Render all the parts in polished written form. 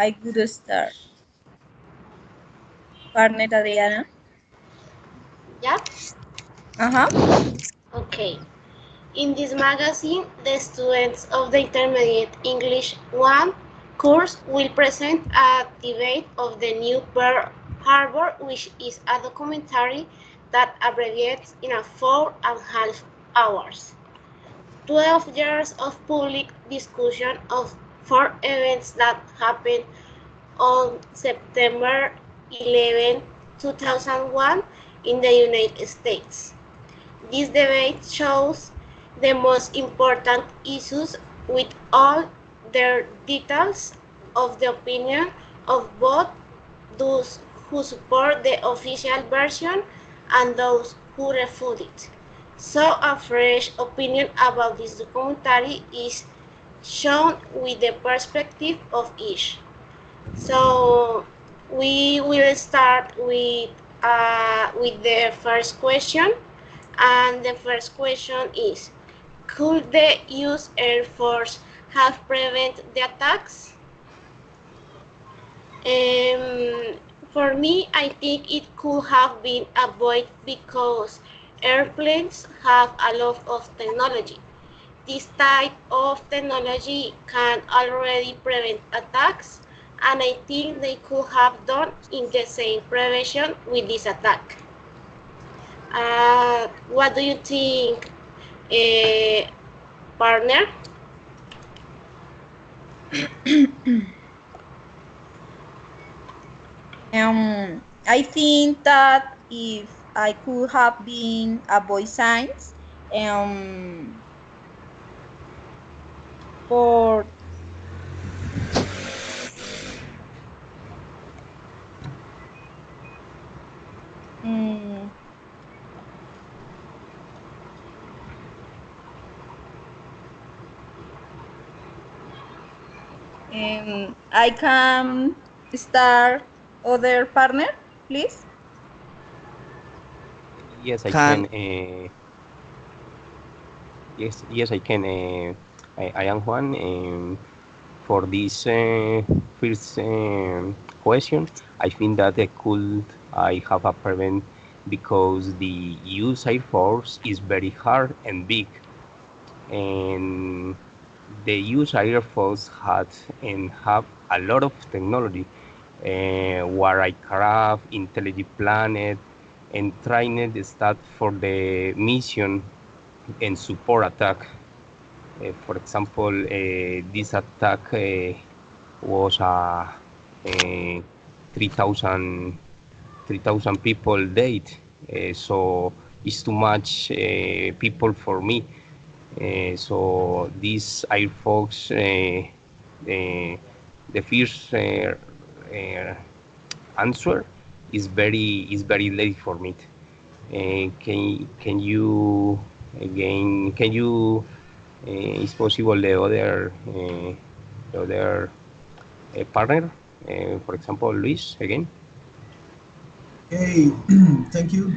I could start. Partner Adriana. Yeah? Uh-huh. Okay. In this magazine, the students of the Intermediate English 1 course will present a debate of the new Pearl Harbor, which is a documentary that abbreviates in a 4.5 hours. 12 years of public discussion of four events that happened on September 11, 2001 in the United States. This debate shows the most important issues with all their details of the opinion of both those who support the official version and those who refute it. So a fresh opinion about this documentary is shown with the perspective of each. So we will start with the first question, and the first question is: could the U.S. Air Force have prevented the attacks? Um, for me, I think it could have been avoided because airplanes have a lot of technology. This type of technology can already prevent attacks, and I think they could have done in the same prevention with this attack. What do you think, partner? I think that if I could have been a boy science, um, for um, I can start other partner, please. Yes, I Can can. Yes, I can. I am Juan. For this first question, I think that could I have a prevent because the US Air Force is very hard and big, and the US Air Force had and have a lot of technology, where I craft, intelligent planet, and trained staff for the mission and support attack. For example, this attack was 3,000 people died. So it's too much people for me. So this Air Force, the first answer is very late for me. Can you again? Can you? Is possible the other partner? For example, Luis again. Okay, thank you.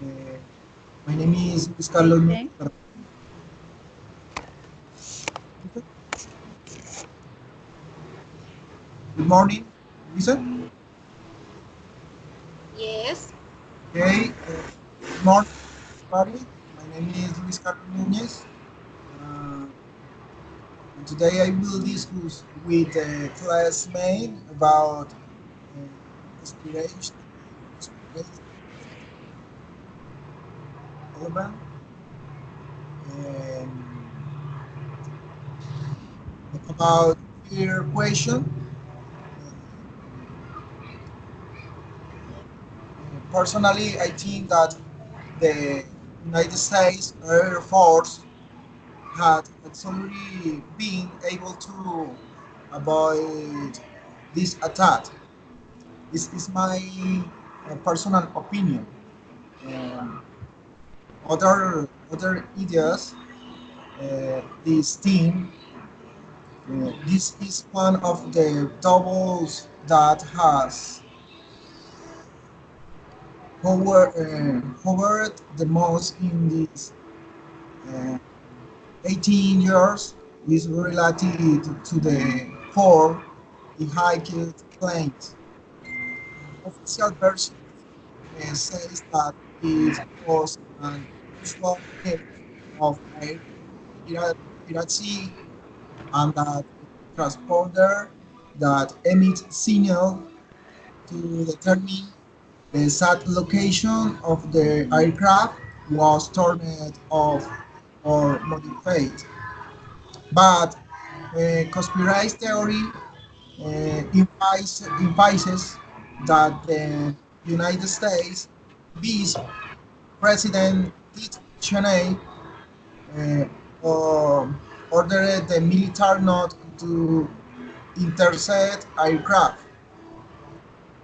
Uh, my name is Luis Carlos. Okay. Good morning, listen. Yes. Okay, good morning, everybody. My name is Luis Carlos Núñez. Uh, and today I will discuss with a classmate about inspiration, inspiration relevant, and about your question. Personally, I think that the United States Air Force had absolutely been able to avoid this attack. This is my personal opinion. Um, other ideas, this team, this is one of the doubles that has hovered the most in these uh, 18 years is related to the four. hiked planes. Official version says that it was an unusual case of air piracy and that a transponder that emits signal to determine the exact location of the aircraft was turned off or modified. But conspiracy theory implies that the United States Vice President Dick Cheney uh, or ordered the military not to intercept aircraft.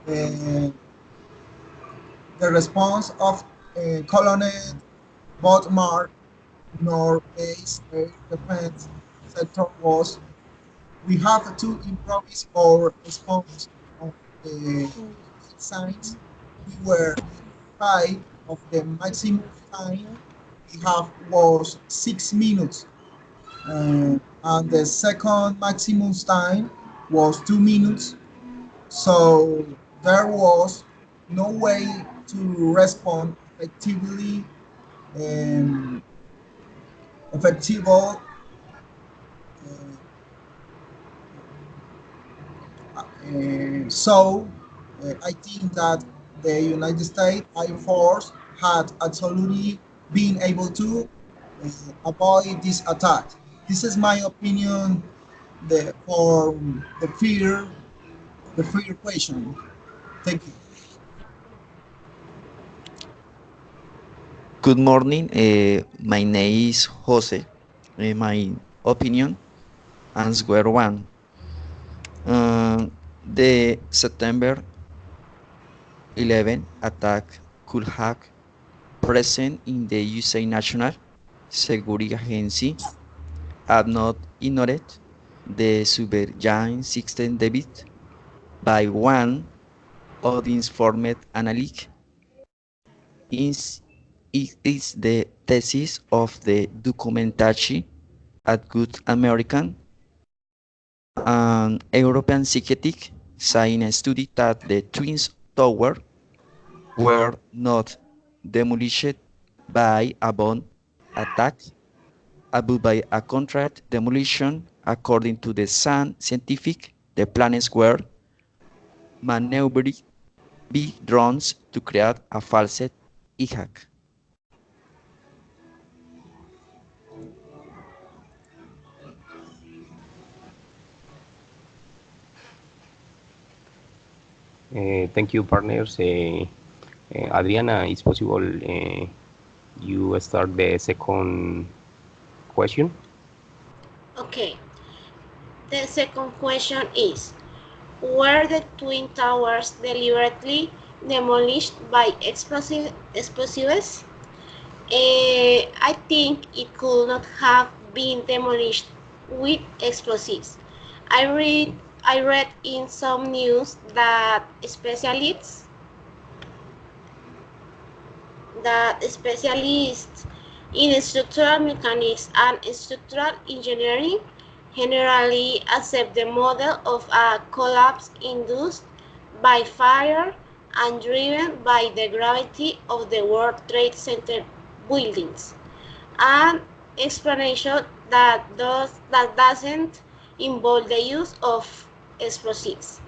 Uh, the response of Colonel Bodmar, North-based air defense sector was, we have to improvise our response on the signs. We were notified of the maximum time we have was 6 minutes, and the second maximum time was 2 minutes. So there was no way to respond effectively, um, effective. I think that the United States Air Force had absolutely been able to avoid this attack. This is my opinion for the fear question. Thank you. Good morning. My name is Jose. My opinion, answer one. The September 11 attack could have present in the USA National Security Agency had not ignored the surveillance system developed by one of the informed analysts. It is the thesis of the documentary at Good American and European psychiatric science study that the Twin Towers were not demolished by a bomb attack, but by a controlled demolition. According to the Sun Scientific, the planets were maneuvered by drones to create a false hijack. Thank you, partners. Adriana, it's possible you start the second question? Okay, the second question is, were the Twin Towers deliberately demolished by explosives? I think it could not have been demolished with explosives. I read in some news that specialists in structural mechanics and structural engineering generally accept the model of a collapse induced by fire and driven by the gravity of the World Trade Center buildings, an explanation that doesn't involve the use of explosives.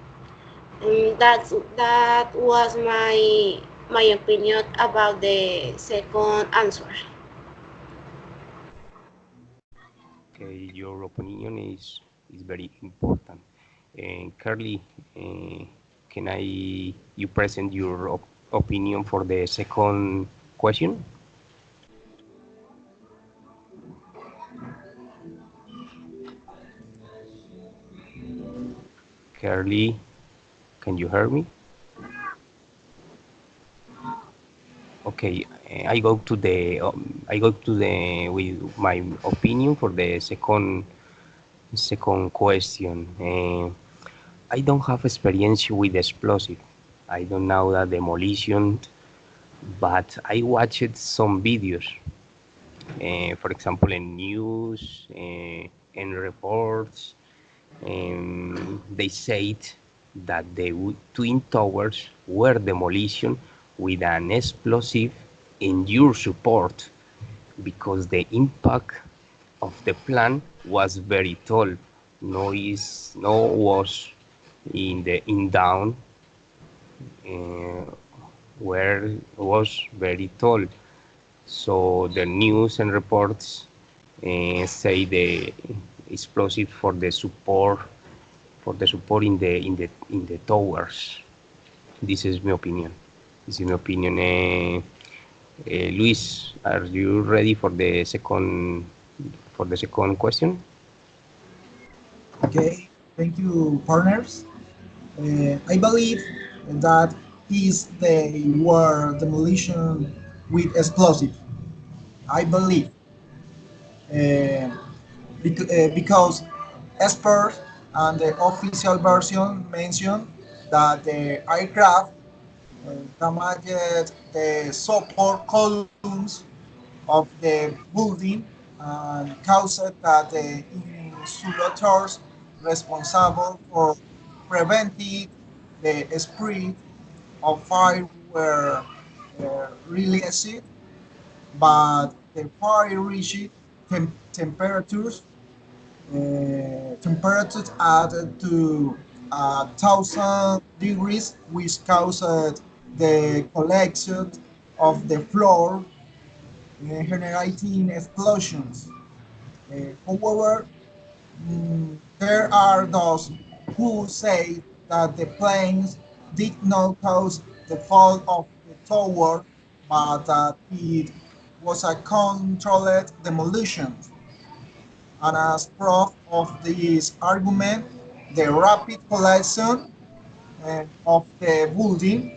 That was my opinion about the second answer. Okay, your opinion is very important. And Carly, can you present your opinion for the second question? Carly, can you hear me? Okay, I go to the with my opinion for the second question. I don't have experience with explosive. I don't know the demolition, but I watched some videos. For example, in news, in reports. They said that the twin towers were demolished with an explosive endure support because the impact of the plan was very tall. No was in down uh, where was very tall. So the news and reports say the explosive for the support in the towers. This is my opinion. This is my opinion. Luis, are you ready for the second question? Okay, thank you, partners. I believe that is the word demolition with explosive. I believe uh, because experts and the official version mention that the aircraft damaged the support columns of the building and caused that the insulators responsible for preventing the spread of fire were released, but the fire reached temperatures temperatures added to 1,000 degrees, which caused the collection of the floor, generating explosions. However, there are those who say that the planes did not cause the fall of the tower, but that it was a controlled demolition. And as proof of this argument, the rapid collection of the building,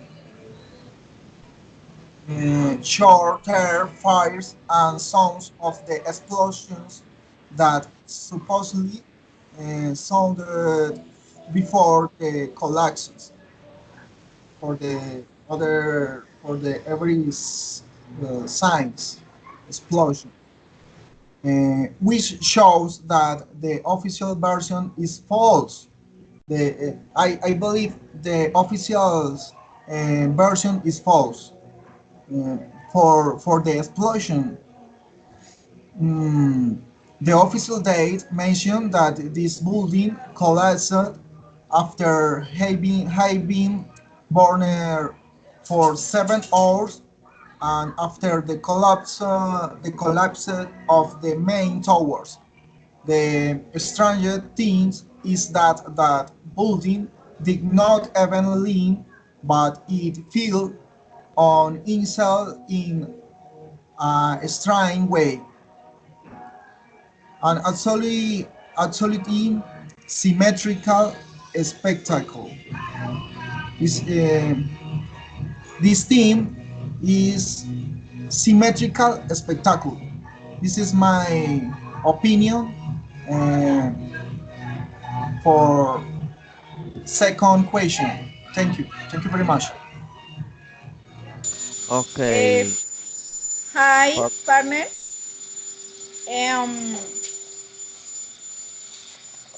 short-term fires, and sounds of the explosions that supposedly sounded before the collapses for the every signs explosion, which shows that the official version is false. I believe the official version is false. Uh, for the explosion, mm, the official date mentioned that this building collapsed after having burned for 7 hours, and after the collapse of the main towers. The stranger thing is that that building did not even lean, but it fell on itself in a strange way, an absolutely symmetrical spectacle. This, uh, this theme is symmetrical spectacle. This is my opinion uh, for second question. Thank you. Thank you very much. Uh, Okay, Hi, par- partners. Um,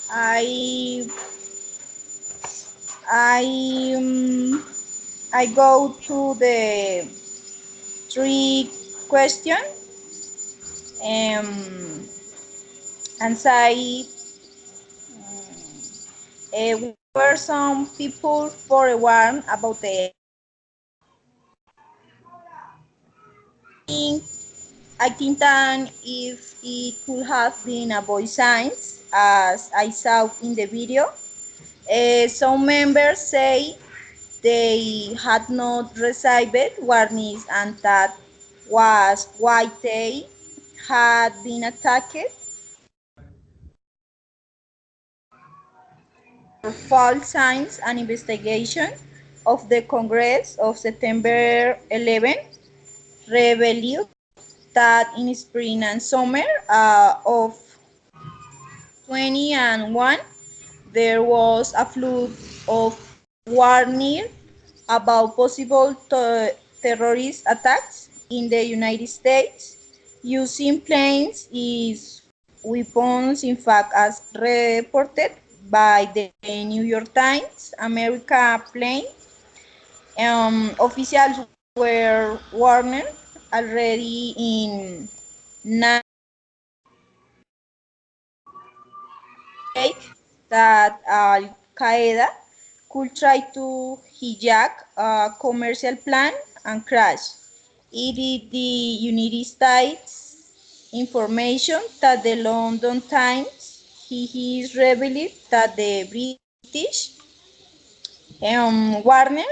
I I I go to the three question um, and say were some people forewarned about the think I think that if it could have been a voice signs as I saw in the video, some members say they had not received warnings and that was why they had been attacked. False signs and investigation of the Congress of September 11 revealed that in spring and summer of 20 and 1 there was a flood of warning about possible terrorist attacks in the United States using planes is weapons, in fact, as reported by the New York Times, America plane. Officials were warned already in 1998 that Al Qaeda could try to hijack a commercial plan and crash. It is the United States information that the London Times he is revealed that the British Warner.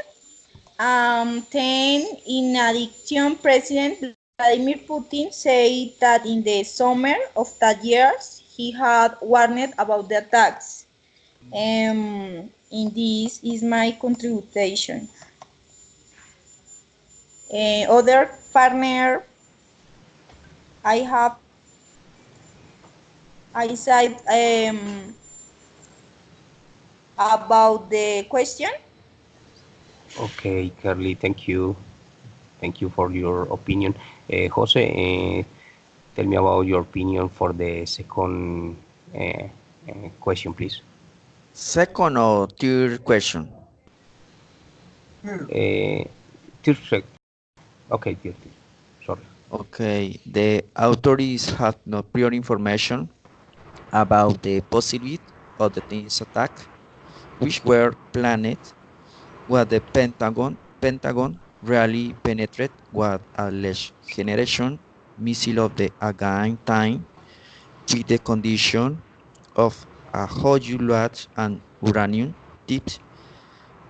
Then, in addition, President Vladimir Putin said that in the summer of that year he had warned about the attacks. In this is my contribution. Other partner, I have I said about the question. Okay, Carly, thank you. Thank you for your opinion. Jose, tell me about your opinion for the second question, please. Second or third question. Here, Uh, third, okay, third. Sorry. Okay, the authorities have no prior information about the possibility of the things attack, which were planned, what the Pentagon really penetrate what alleged generation missile of the again time with the condition of a huge lot and uranium tipped.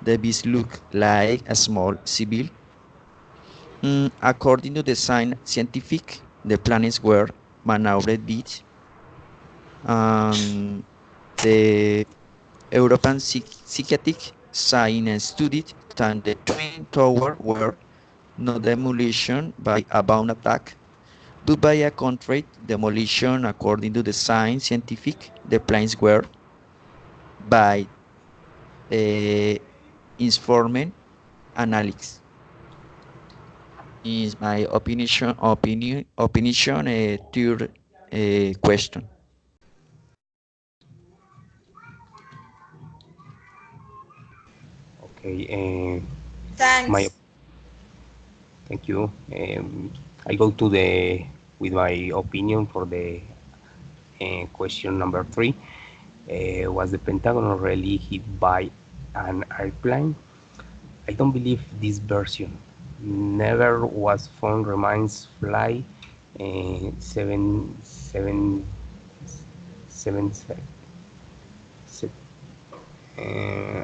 The beast look like a small civil. According to the scientific, the planets were maneuvered bit, and the European psychiatric science studied that the twin towers were not demolition by a bound attack, but by a contrite demolition. According to the scientific, the planes were by informed analysis. Is my opinion third question. Okay, my Thanks. thank you. I go to the with my opinion for the question number three. Was the Pentagon really hit by an airplane? I don't believe this version. Never was found remains fly 777.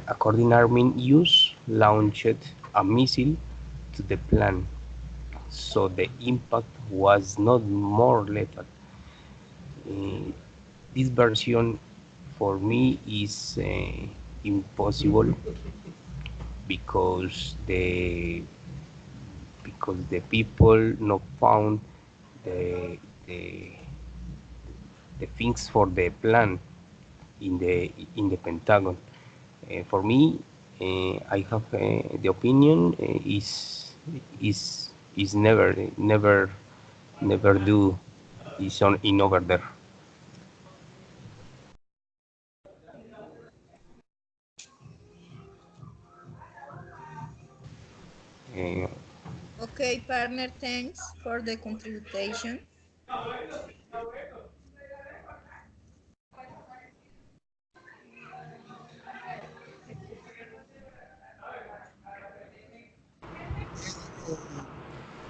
According Army use launched a missile to the plane, so the impact was not more lethal. Uh, this version for me is impossible because the people not found the the, the things for the plan in the Pentagon. For me, I have the opinion is never do is on in over there. Uh, Okay, partner, thanks for the contribution.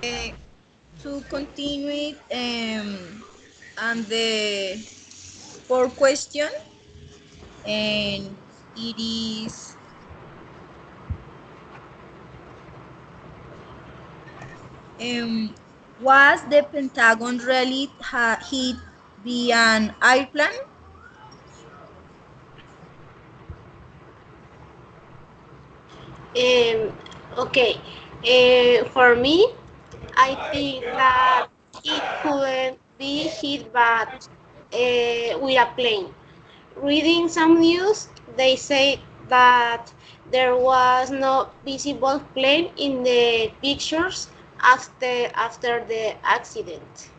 Uh, to continue and the fourth question, and it is um, was the Pentagon really hit by an airplane? Um, okay. For me, I think that it couldn't be hit but with a plane. Reading some news, they say that there was no visible plane in the pictures after the accident.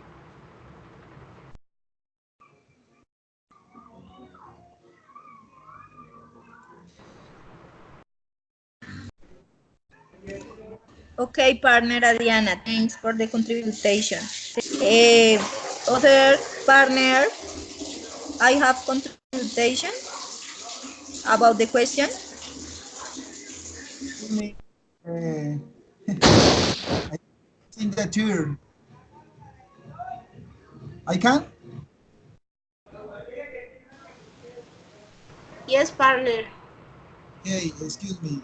Okay, partner Adriana, thanks for the contribution. Eh, Other partner, I have contribution about the question. Excuse me. Uh, I think the tour. I can? Yes, partner. Okay, excuse me.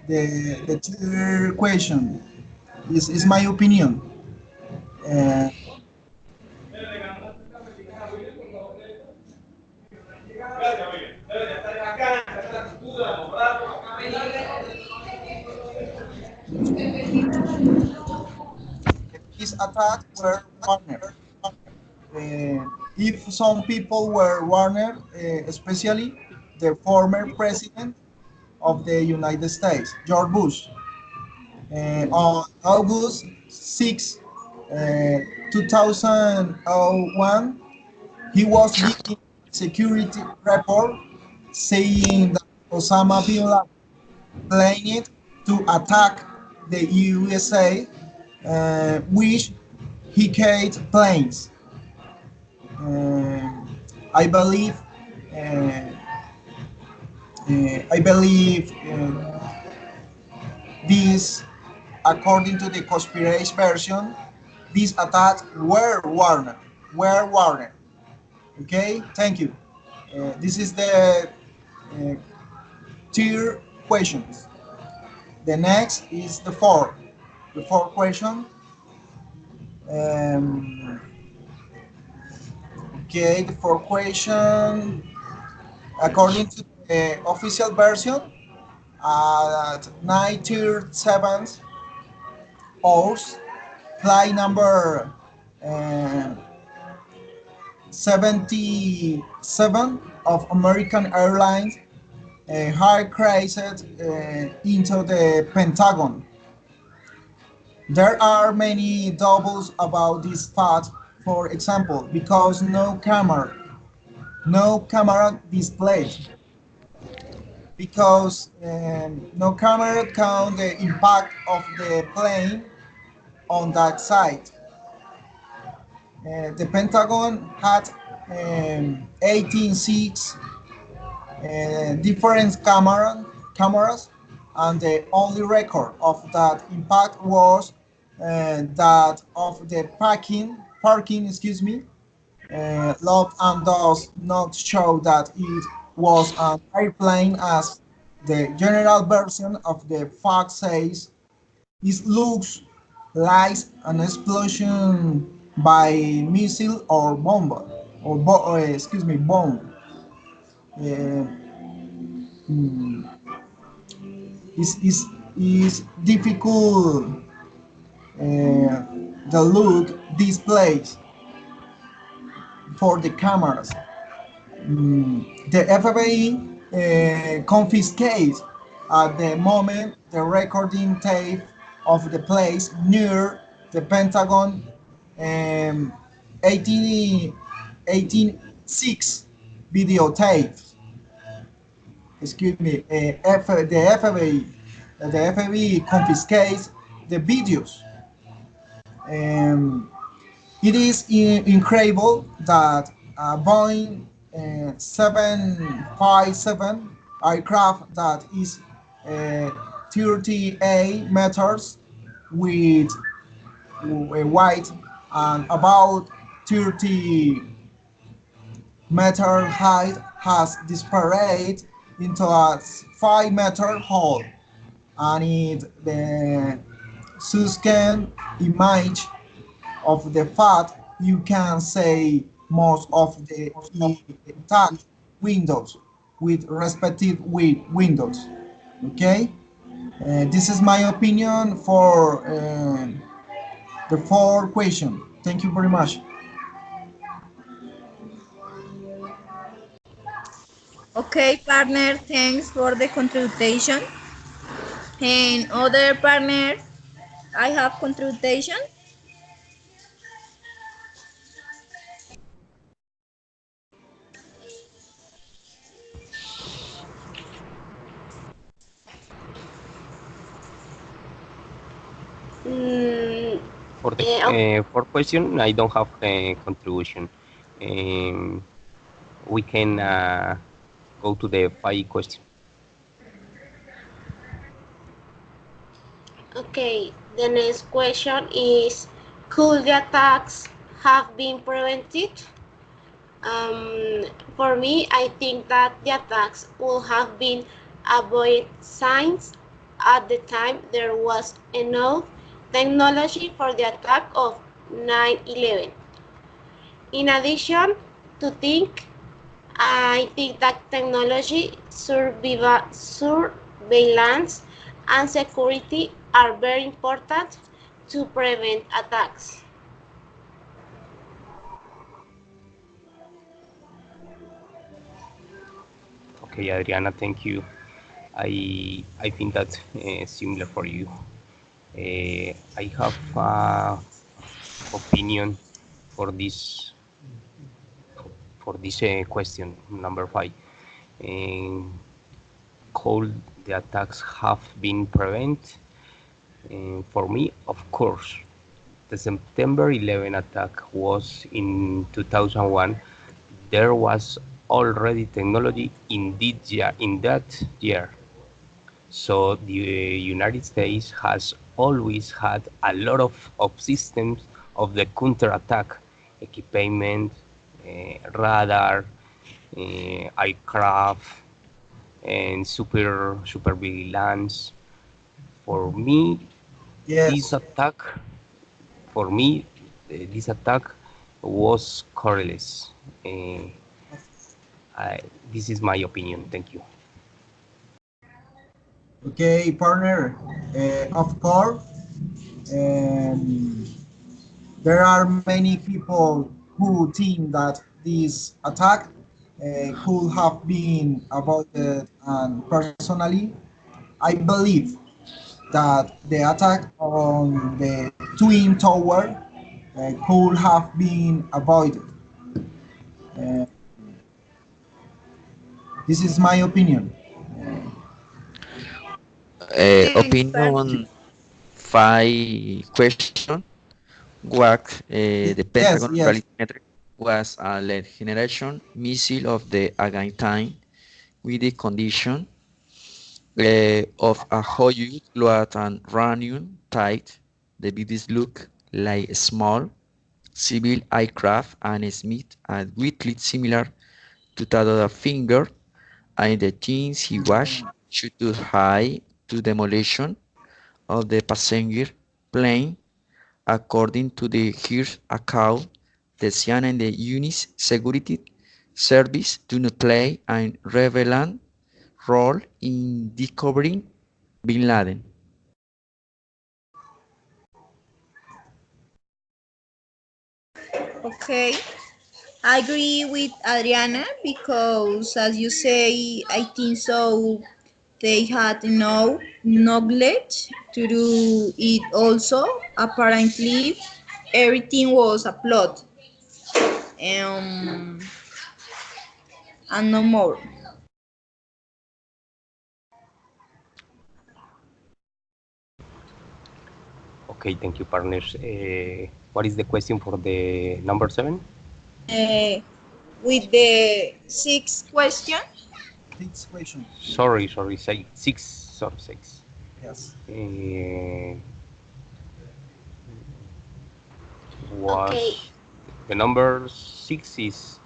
The tour question is my opinion. Uh, these attacks were Warner. If some people were Warner, especially the former president of the United States, George Bush, on August 6, 2001, he was giving a security report saying that Osama bin Laden planned to attack the USA, which he carried planes. Um, I believe, uh, I believe this, according to the conspiracy version, these attacks were warned. Were warned. Okay, thank you. This is the tier questions. The next is the fourth question. Um, okay, the fourth question. According to the official version, at 9:37 hours, flight number uh, 77 of American Airlines had crashed into the Pentagon. There are many doubles about this fact. For example, because no camera displayed, because no camera count the impact of the plane on that site. The Pentagon had 18 different cameras, and the only record of that impact was that of the parking, excuse me, log, and does not show that it was an airplane, as the general version of the fact says it looks like an explosion by missile or bomb, excuse me, bomb. Uh, mm, is difficult the look displays for the cameras. The FBI confiscates at the moment the recording tape of the place near the Pentagon, um, 18, 18.6 videotapes. Excuse me, the FBI confiscates the videos. Um, it is incredible that Boeing 757 aircraft that is 38 meters with a weight and about 30-meter height has disappeared into a 5-meter hole, and the subsequent image of the fact you can say most of the intact windows with respective windows. Okay, this is my opinion for the four question. Thank you very much. Okay, partner, thanks for the contribution. And other partner, I have contribution. For the Uh, o- fourth question, I don't have a contribution. Um, we can go to the five question. okay, the next question is, could the attacks have been prevented? Um, for me, I think that the attacks would have been avoided since at the time there was enough technology for the attack of 9/11. In addition to think, I think that technology, surveillance, and security are very important to prevent attacks. Okay, Adriana, thank you. I think that's similar for you. I have opinion for this question number five. Um, could the attacks have been prevented? For me, of course. The September 11 attack was in 2001. There was already technology in that year. So the United States has always had a lot of systems of the counterattack equipment, radar, aircraft, and surveillance. For me, this Yes. attack, for me, this attack was correless. Uh, I, this is my opinion. Thank you. Okay, partner. Of course, um, there are many people who think that this attack could have been avoided, and personally, I believe that the attack on the Twin Tower could have been avoided. Uh, this is my opinion. Opinion five question. WAC, the Yes, Pentagon yes. Reality Metric, was a lead generation missile of the Argentine with the condition of a huge load and running tight. The videos look like small civil aircraft and Smith and widely similar to that of a finger, and the things he was shoot too high to demolition of the passenger plane. According to the Hearst account, the CIA and the UNIS security service do not play a relevant role in discovering bin Laden. Okay. I agree with Adriana because, as you say, I think so. They had no knowledge to do it also. Apparently, everything was a plot um, and no more. Okay, thank you, partners. What is the question for the number seven? Uh, with the sixth question, This question. Sorry, six. Sorry, six. Yes. Uh, Okay, was the number six is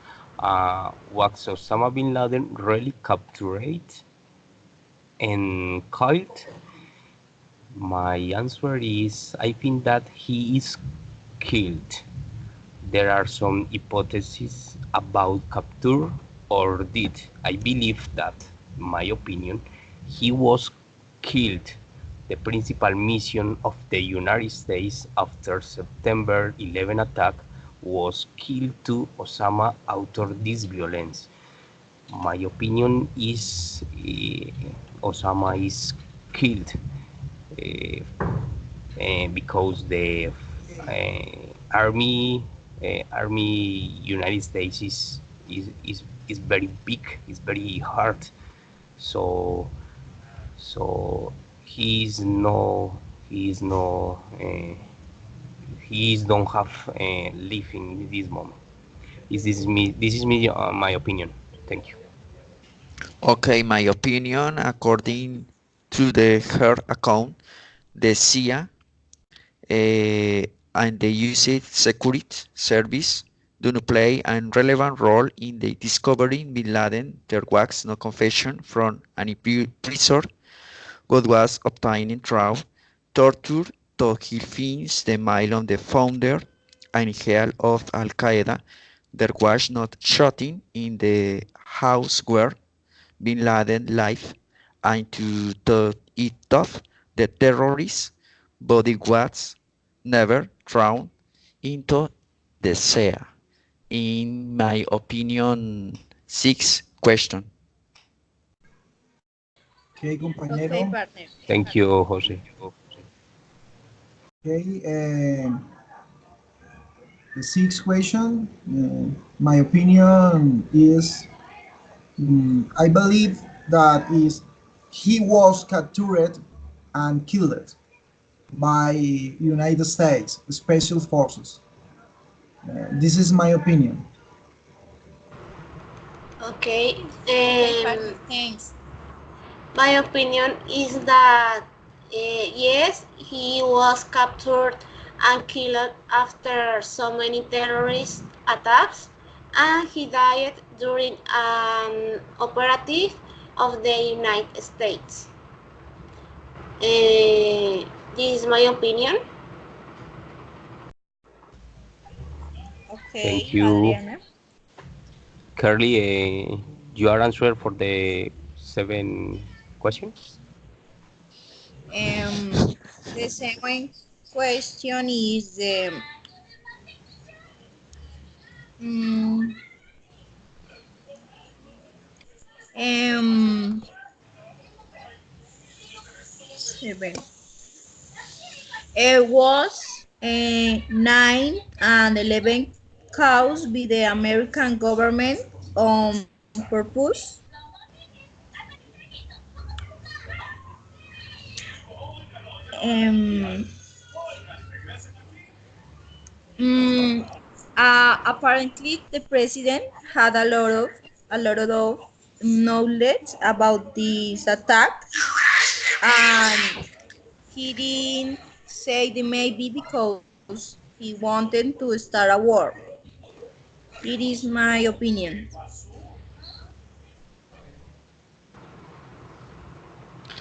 was Osama bin Laden really captured and killed? My answer is I think that he is killed. There are some hypotheses about capture or deed. I believe that, in my opinion, he was killed. The principal mission of the United States after September 11 attack was killed to Osama out of this violence. My opinion is Osama is killed because the army United States is very big, is very hard. So so he is no he don't have live in this moment. This is me my opinion. Thank you. Okay, my opinion, according to the her account, the CIA and the US Security Service do not play a relevant role in the discovering Bin Laden. There was no confession from any prisoner what was obtained through torture to kill fins the mile on the founder and head of Al Qaeda. There was not shooting in the house where Bin Laden lived, and to top it off, the terrorist's body was never thrown into the sea. In my opinion, six question. Okay, Okay, compañero. partner. Thank you, Jose. Okay, the sixth question. My opinion is, I believe that is he was captured and killed by United States Special Forces. This is my opinion. Okay. Okay, partner. Thanks. My opinion is that yes, he was captured and killed after so many terrorist attacks, and he died during an operative of the United States. This is my opinion. Thank Okay, you, Adriana. Curly. You are answer for the 7 questions. Um, the second question is um, um, 7. It was 9 and 11 caused by the American government on purpose. Um, mm, Apparently, the president had a lot of knowledge about this attack, and he didn't say the maybe because he wanted to start a war. It is my opinion.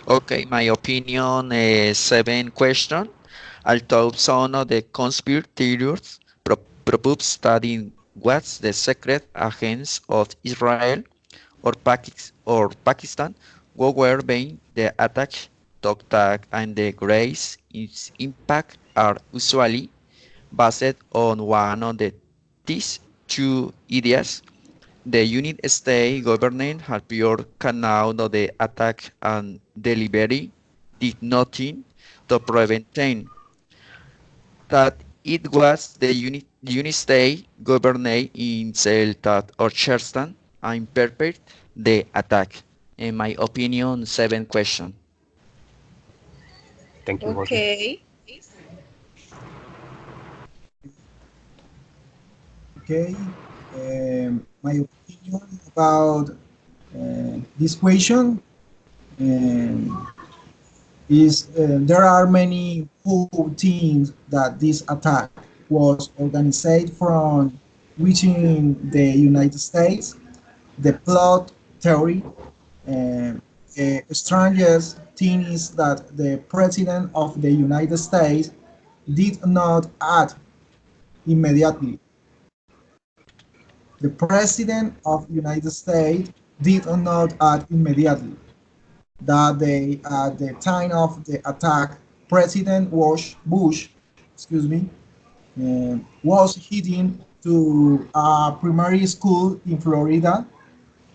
Okay, my opinion, seven question. Although some of the conspiracy theories propose studying what's the secret agents of Israel or Pakistan were being the attack, talk and the grace its impact are usually based on one of these two ideas. The United States government had prior canal of the attack and delivery did nothing to prevent them. That it was the United States government in that Orchestra and perpetrate the attack. In my opinion, seven question. Thank you, Jose. Okay. Okay, my opinion about this question um, is there are many who think that this attack was organized from within the United States. The plot theory. The strangest thing is that the president of the United States did not act immediately. The president of the United States did not act immediately. That day, at the time of the attack, President Bush, excuse me, was heading to a primary school in Florida,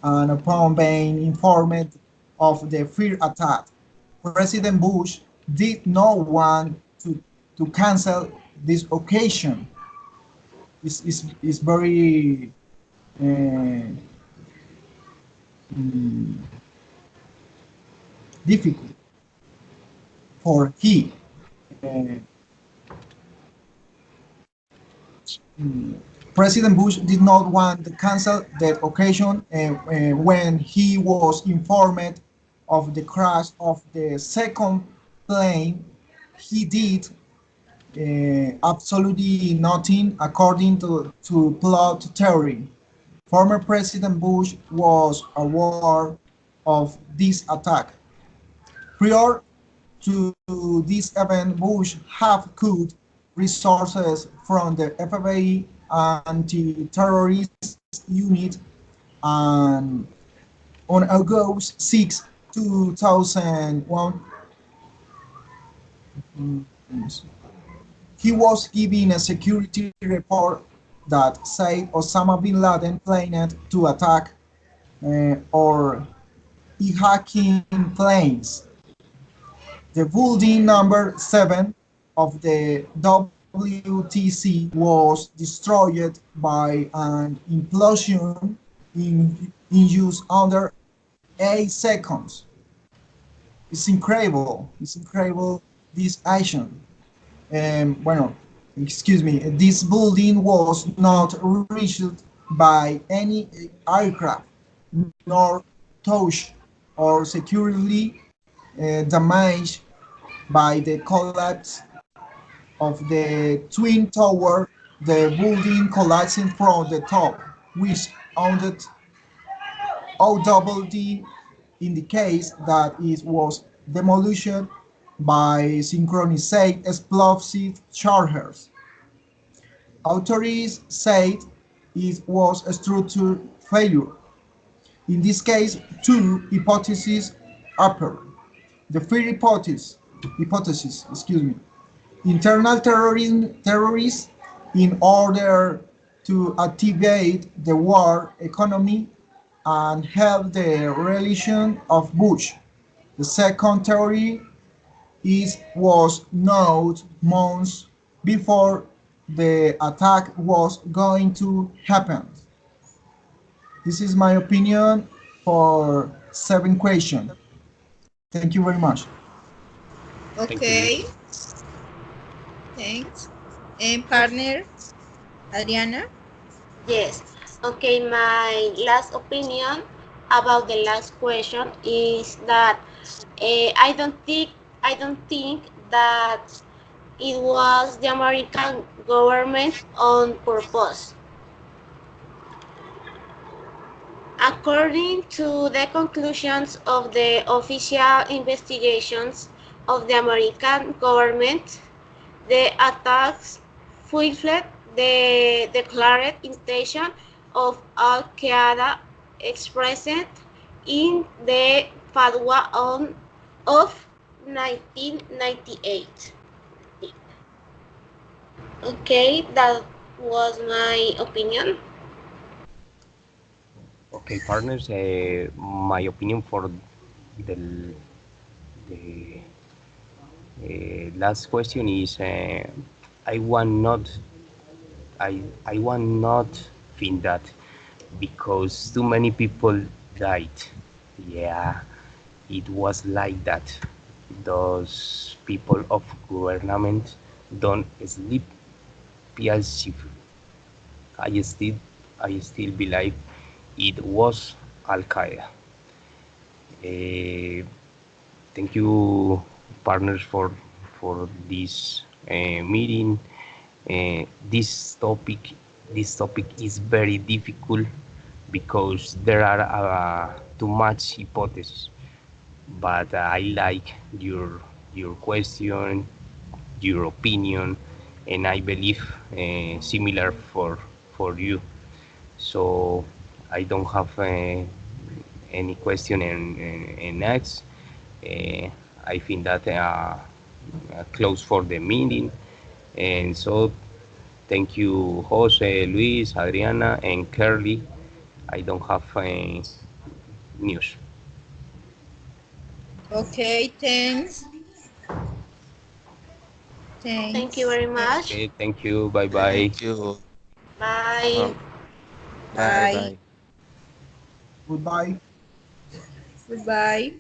and upon being informed of the fear attack, President Bush did not want to cancel this occasion. It's very uh, mm, difficult for he. Uh, mm, President Bush did not want to cancel that occasion when he was informed of the crash of the second plane. He did absolutely nothing according to plot theory. Former President Bush was aware of this attack. Prior to this event, Bush have cut resources from the FBI anti-terrorist unit, and on August 6, 2001, he was given a security report that said Osama bin Laden planned to attack or hacking planes. The building number 7 of the WTC was destroyed by an implosion in use under 8 seconds. It's incredible. It's incredible this action. Bueno, excuse me. This building was not reached by any aircraft, nor touched or securely damaged by the collapse of the twin tower, the building collapsing from the top, which ended OWD indicates that it was demolition by synchronized explosive chargers. Authorities said it was a structure failure. In this case, two hypotheses appear. The first excuse me, internal terrorists in order to activate the war economy and help the reelection of Bush. The second theory was known months before the attack was going to happen. This is my opinion for 7 questions. Thank you very much. Thank you, Okay, Luis. thanks. And partner, Adriana? Yes. Okay, my last opinion about the last question is that I don't think that it was the American government on purpose. According to the conclusions of the official investigations of the American government, the attacks fulfilled the declared intention of Al Qaeda expressed in the fatwa of 1998. Okay, that was my opinion. Okay, partners. My opinion for the the last question is I want not I want not think that because too many people died. Yeah, it was like that. Those people of government don't sleep peacefully. I still I still believe it was Al Qaeda. Uh, Thank you, partners, for this meeting. This topic is very difficult because there are too much hypotheses. But I like your question, your opinion, and I believe similar for you. So I don't have any question and next. Uh, I think that close for the meeting. And so thank you, Jose, Luis, Adriana, and Curly. I don't have news. Okay, thanks. Thank you Thanks. very much. Okay, thank you. Bye bye. Thank you. Bye. Well, bye Bye. bye. Goodbye. Goodbye.